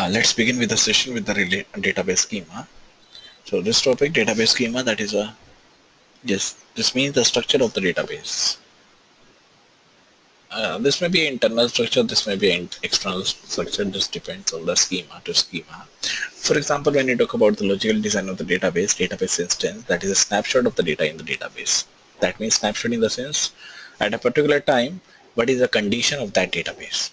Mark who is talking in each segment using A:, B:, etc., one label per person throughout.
A: Let's begin with the session with the database schema. So this topic, database schema, that is this means the structure of the database. This may be an internal structure, this may be an external structure, this depends on the schema to schema. For example, when you talk about the logical design of the database instance, that is a snapshot of the data in the database. That means snapshot in the sense, at a particular time, what is the condition of that database.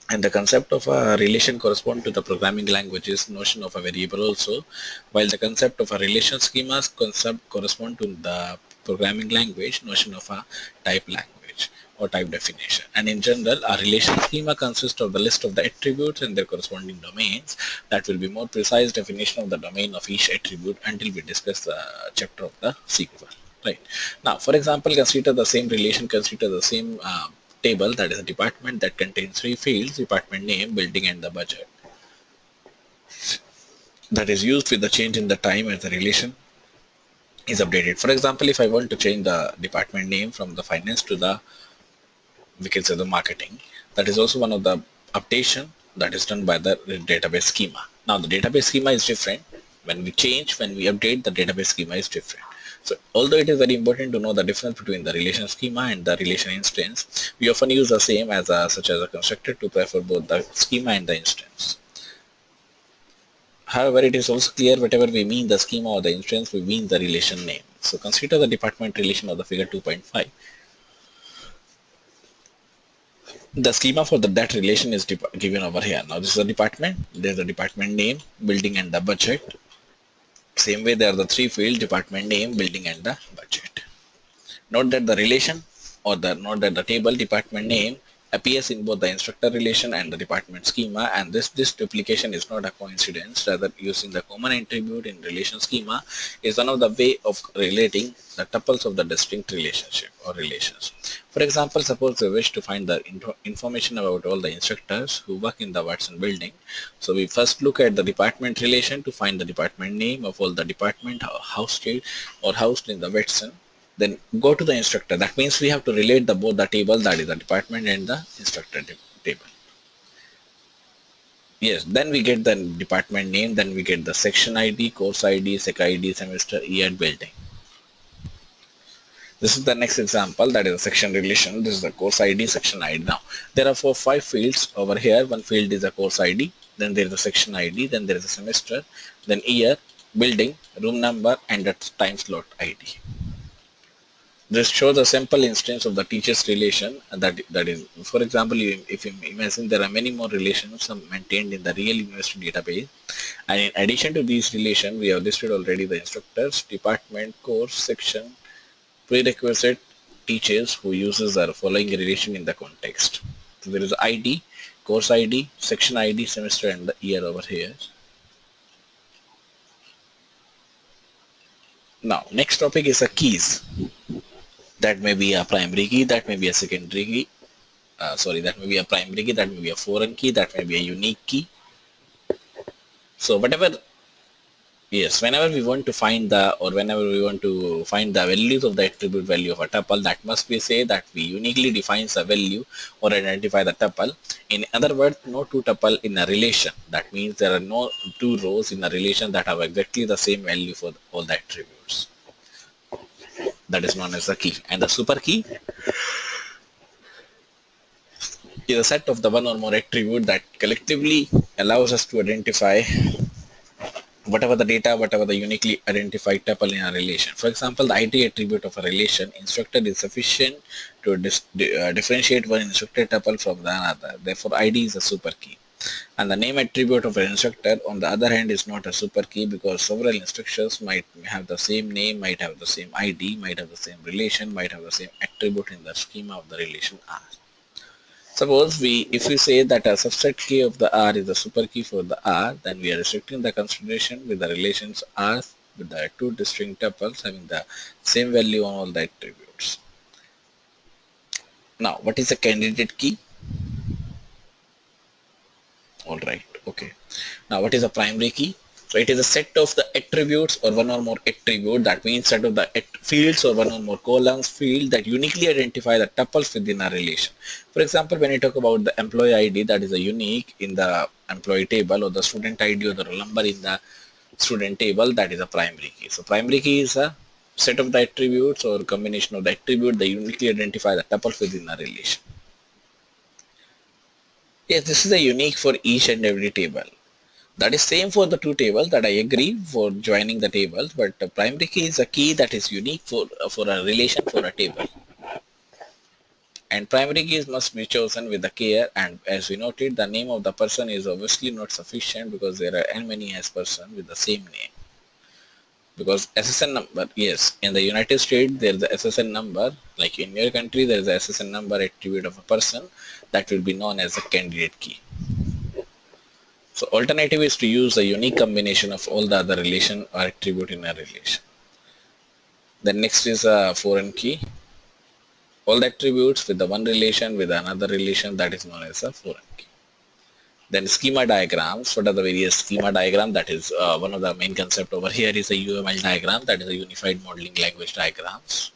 A: And the concept of a relation correspond to the programming language's notion of a variable also, while the concept of a relation schema's concept correspond to the programming language notion of a type language or type definition. And in general, a relation schema consists of the list of the attributes and their corresponding domains. That will be more precise definition of the domain of each attribute until we discuss the chapter of the sequel. Right. Now, for example, consider the same relation, consider the same table, that is a department that contains three fields: department name, building, and the budget, that is used with the change in the time as the relation is updated. For example, if I want to change the department name from the finance to the, we can say, the marketing, that is also one of the updation that is done by the database schema. Now the database schema is different. When we update, the database schema is different. So although it is very important to know the difference between the relation schema and the relation instance, we often use the same as such as a constructor to prefer both the schema and the instance. However, it is also clear whatever we mean the schema or the instance, we mean the relation name. So consider the department relation of the figure 2.5. The schema for that relation is given over here. Now this is the department, there's the department name, building, and the budget. Same way, there are the three fields: department name, building, and the budget. Note that the relation note that the table department name appears in both the instructor relation and the department schema, and this duplication is not a coincidence. Rather, using the common attribute in relation schema is one of the way of relating the tuples of the distinct relationship or relations. For example, suppose we wish to find the information about all the instructors who work in the Watson building. So we first look at the department relation to find the department name of all the department housed in the Watson. Then go to the instructor. That means we have to relate both the table, that is the department, and the instructor table. Yes, then we get the department name, then we get the section ID, course ID, sec ID, semester, year, building. This is the next example, that is a section relation. This is the course ID, section ID. Now, there are 5 fields over here. One field is a course ID, then there is a section ID, then there is a semester, then year, building, room number, and the time slot ID. This shows a simple instance of the teacher's relation, that is, for example, if you imagine, there are many more relations maintained in the real university database, and in addition to these relations, we have listed already the instructors, department, course, section, prerequisite, teachers who uses the following relation in the context. So there is ID, course ID, section ID, semester, and the year over here. Now, next topic is the keys. That may be a primary key, that may be a secondary key, that may be a primary key, that may be a foreign key, that may be a unique key. So whenever we want to find whenever we want to find the values of the attribute value of a tuple, that must be say that we uniquely defines a value or identify the tuple. In other words, no two tuple in a relation. That means there are no two rows in a relation that have exactly the same value for all the attributes. That is known as the key. And the super key is a set of the one or more attribute that collectively allows us to identify whatever the data, whatever the uniquely identified tuple in a relation. For example, the ID attribute of a relation instructor is sufficient to differentiate one instructor tuple from the another. Therefore, ID is a super key. And the name attribute of an instructor, on the other hand, is not a super key, because several instructors might have the same name, might have the same ID, might have the same relation, might have the same attribute in the schema of the relation R. Suppose if we say that a subset key of the R is the super key for the R, then we are restricting the consideration with the relations R with the two distinct tuples having the same value on all the attributes. Now, what is a candidate key? All right, okay. Now, what is a primary key? So it is a set of the attributes or one or more attribute. That means set of the fields or one or more columns field that uniquely identify the tuples within a relation. For example, when you talk about the employee ID, that is a unique in the employee table, or the student ID or the roll number in the student table, that is a primary key. So primary key is a set of the attributes or combination of the attribute that uniquely identify the tuples within a relation. Yes, this is a unique for each and every table. That is same for the two tables, that I agree for joining the tables, but the primary key is a key that is unique for a relation for a table. And primary keys must be chosen with the care, and as we noted, the name of the person is obviously not sufficient because there are n many as person with the same name. Because SSN number, yes, in the United States there is a SSN number, like in your country there is a SSN number attribute of a person that will be known as a candidate key. So alternative is to use a unique combination of all the other relation or attribute in a relation. Then next is a foreign key. All the attributes with the one relation with another relation, that is known as a foreign key. Then schema diagrams. What are the various schema diagram? That is one of the main concept over here is a UML diagram, that is a unified modeling language diagrams,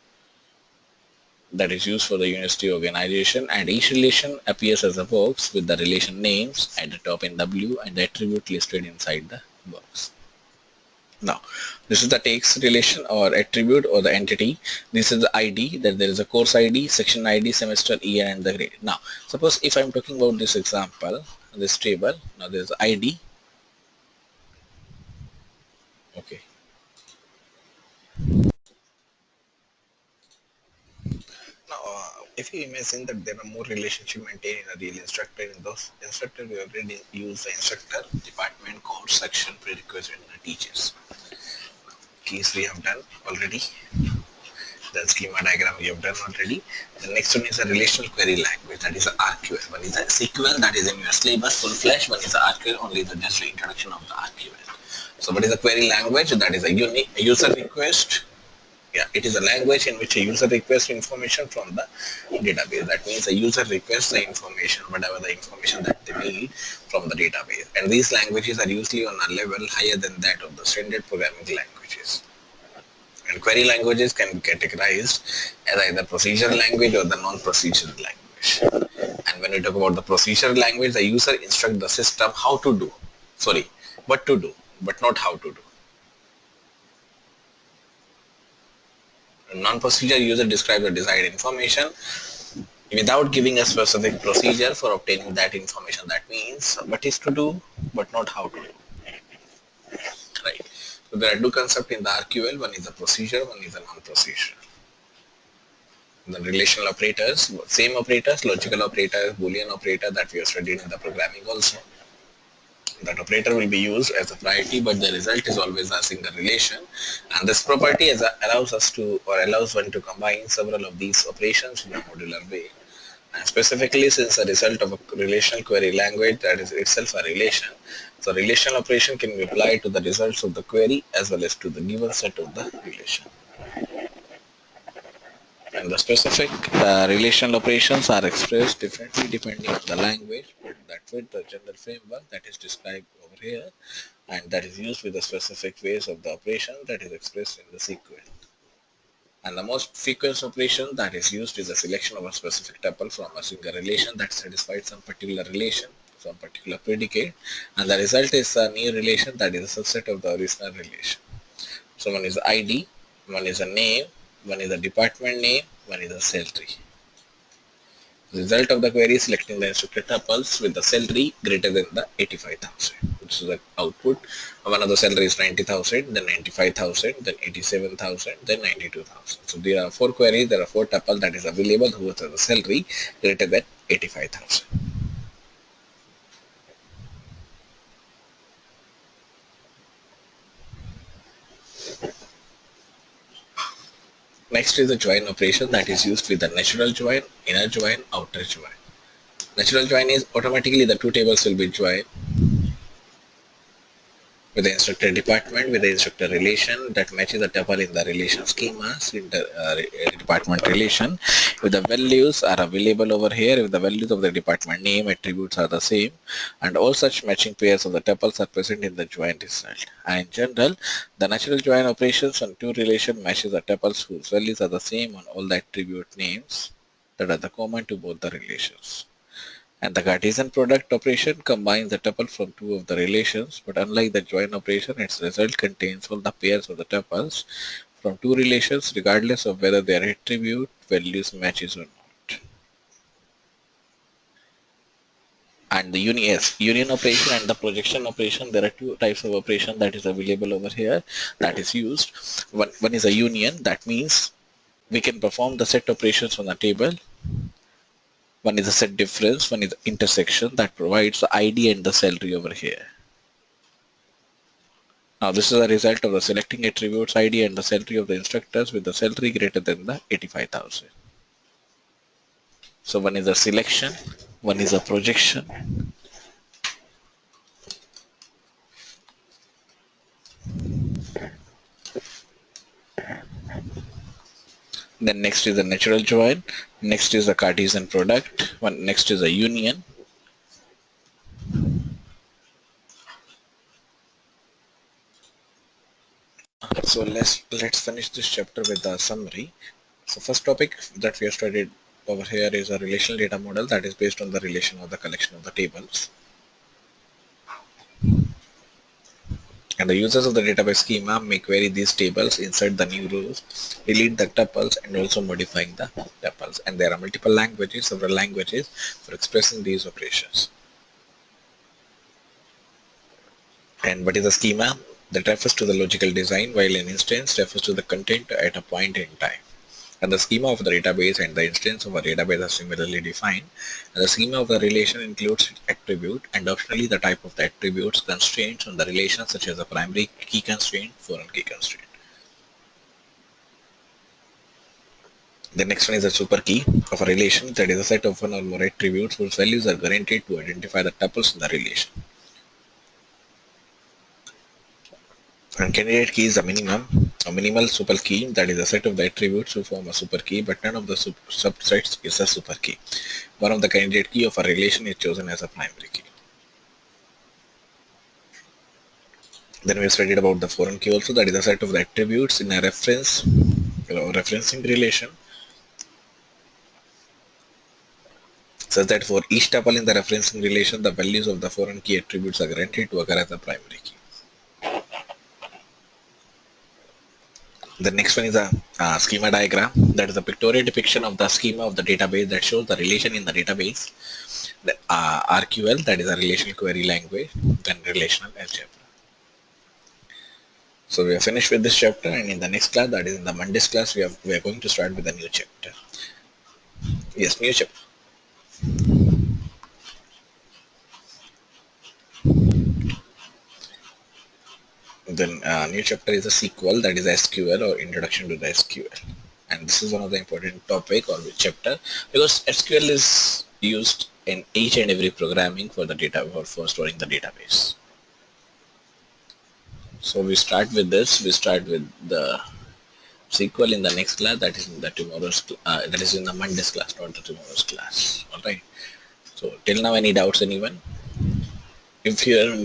A: that is used for the university organization, and each relation appears as a box with the relation names at the top in W and the attribute listed inside the box. Now, this is the text relation or attribute or the entity. This is the ID, that there is a course ID, section ID, semester, year, and the grade. Now, suppose if I'm talking about this example, this table, now there is ID. Okay. Now, if you imagine that there are more relationship maintained in a real instructor, in those instructor we already use the instructor, department, course, section, prerequisite, and the teachers. Keys we have done already. The schema diagram we have done already. The next one is a relational query language, that is a RQL. One is a SQL, that is in your syllabus full fledged. One is a RQL, only the just introduction of the RQL. So what is a query language? That is a unique user request. Yeah, it is a language in which a user requests information from the database. That means a user requests the information, whatever the information that they need from the database. And these languages are usually on a level higher than that of the standard programming languages. And query languages can be categorized as either procedural language or the non-procedural language. And when we talk about the procedural language, the user instructs the system how to do, what to do, but not how to do. A non-procedural user describes the desired information without giving a specific procedure for obtaining that information. That means what is to do, but not how to do. Right. So there are two concepts in the RQL. One is a procedure, one is a non-procedural. The relational operators, same operators, logical operators, Boolean operator that we have studied in the programming also. That operator will be used as a priority, but the result is always a single relation. And this property allows us to, or allows one to combine several of these operations in a modular way. And specifically, since the result of a relational query language that is itself a relation, so relational operation can be applied to the results of the query as well as to the given set of the relation. And the specific relational operations are expressed differently depending on the language, but that fit the general framework that is described over here, and that is used with the specific ways of the operation that is expressed in the sequence. And the most frequent operation that is used is the selection of a specific tuple from a single relation that satisfies some particular relation, some particular predicate, and the result is a new relation that is a subset of the original relation. So one is ID, one is a name, one is a department name, one is a salary. The result of the query is selecting the instructor tuples with the salary greater than the 85,000, which is the output. One of the salary is 90,000, then 95,000, then 87,000, then 92,000. So there are four queries, there are four tuples that is available who has the salary greater than 85,000. Next is the join operation that is used with the natural join, inner join, outer join. Natural join is automatically the two tables will be joined. with the instructor department, with the instructor relation that matches the tuple in the relation schemas, in the department relation. If the values are available over here, if the values of the department name attributes are the same, and all such matching pairs of the tuples are present in the join result. And in general, the natural join operations on two relation matches the tuples whose values are the same on all the attribute names that are the common to both the relations. And the Cartesian product operation combines the tuple from two of the relations, but unlike the join operation, its result contains all the pairs of the tuples from two relations regardless of whether their attribute values matches or not. And the union operation and the projection operation, there are two types of operation that is available over here that is used. One is a union, that means we can perform the set operations on the table. One is a set difference, one is intersection that provides the ID and the salary over here. Now this is a result of the selecting attributes ID and the salary of the instructors with the salary greater than the 85,000. So one is a selection, one is a projection. Then next is the natural join, next is the Cartesian product, next is a union. So let's finish this chapter with the summary. So first topic that we have studied over here is a relational data model that is based on the relation of the collection of the tables. And the users of the database schema may query these tables, insert the new rows, delete the tuples, and also modifying the tuples. And there are multiple languages, several languages for expressing these operations. And what is a schema? That refers to the logical design, while an instance refers to the content at a point in time. And the schema of the database and the instance of a database are similarly defined. And the schema of the relation includes attribute and optionally the type of the attributes, constraints on the relation such as a primary key constraint, foreign key constraint. The next one is a super key of a relation, that is a set of one or more attributes whose values are guaranteed to identify the tuples in the relation. And candidate key is a minimal super key, that is a set of the attributes to form a super key, but none of the subsets is a super key. One of the candidate key of a relation is chosen as a primary key. Then we studied about the foreign key also, that is a set of the attributes in a referencing relation, such that for each tuple in the referencing relation, the values of the foreign key attributes are guaranteed to occur as a primary key. The next one is a schema diagram, that is a pictorial depiction of the schema of the database that shows the relation in the database. The RQL, that is a relational query language, then relational algebra. So we are finished with this chapter, and in the next class, that is in the Monday's class, we are going to start with a new chapter. Yes, new chapter. Then new chapter is a sequel, that is SQL or Introduction to the SQL. And this is one of the important topic or chapter because SQL is used in each and every programming for the data or for storing the database. So we start with this. We start with the SQL in the next class. That is in the tomorrow's. That is in the Monday's class, not the tomorrow's class. All right. So till now, any doubts, anyone? If you are